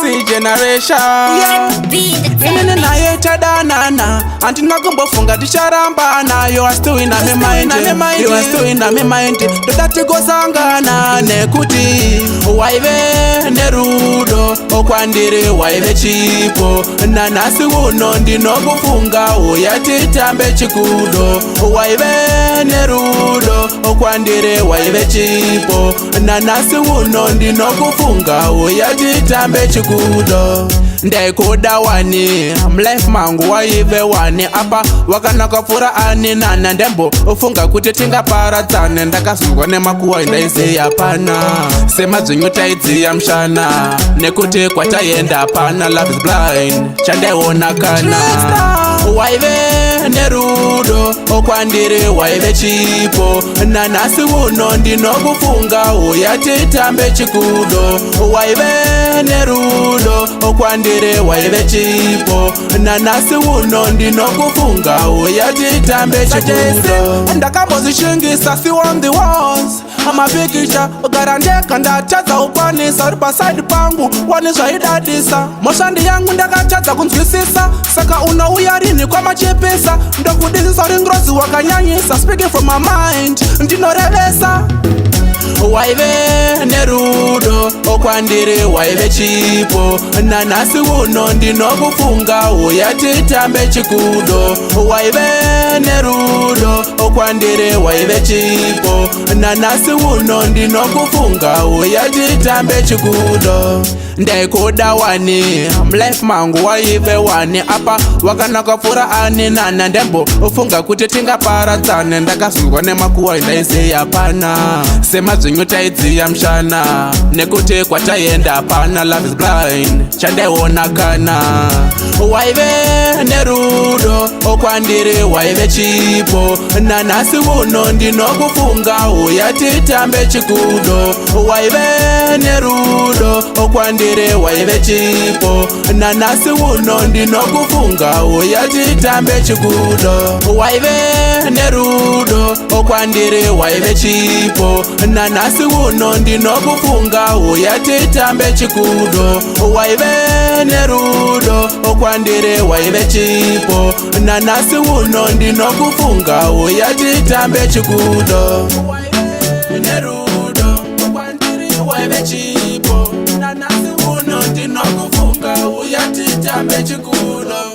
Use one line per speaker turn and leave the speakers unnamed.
C generation Inene na ye chadanana Anti nakumbofunga tisharambana You are still in my mind You are still in my mind Dodati gozangana nekuti Waive Nerudo Okwandire waive chipo Nanasi uno ndinokufunga Uyati tambe chikudo Waive Nerudo Okwandire waive chipo Nanasi uno ndinokufunga Uyati tambe chikudo Ndekuda wani mlife mangu waive wani apa wakanaka fura ani nana ndembo ufunga kuti tinga paradzane ndakazungwa nemakuwa indaise yapana sema dzunyuta idziya mshana nekuti kwataenda apana love is blind chandeona kana waive Nerudo okwandire waive chipo nanasi uno ndinokufunga uyati tambe chikudo waive Nerudo okwandire waive chipo nanasi uno ndinokufunga uyati tambe chikudo ndakambozishingisa si on the walls amapikisha ugarandeka ndachaza ukwanisa uri paside pangu wani zvaidadisa moshandi yangu ndakachaza kunzwisisa saka unouya rini kwamachepesa ndokudisisa uri ngrozi wakanyanyisa speaking from my mind ndinorevesa waive Nerudo okwandire waive chipo nanasi uno ndinokufunga uyati tambe chikudo waive Nerudo okwandire waive chipo nanasi uno ndinokufunga uyati tambe chikudo ndekuda wani mlife mangu waive wani apa wakanaka fura ani nana ndembo ufunga kuti tinga paradzane ndakazungwa nemakuwa indaise yapana sema dzunyuta idziya mshana nekuti kwataenda apana love is blind chandeona kana waive Nerudo okwandire waive chipo nanasi uno ndinokufunga uyati tambe chikudo waive Nerudo okwandire waive chipo nanasi uno ndinokufunga uyati tambe chikudo waive Nerudo okwandire waive chipo nanasi uno ndinokufunga uyati tambe chikudo waive Nerudo okwandire waive chipo nanasi uno ndinokufunga uyati tambe chikudo Nerudo okwandire waive chipo nanasi uno ndinokufunga uyati tambe chikudo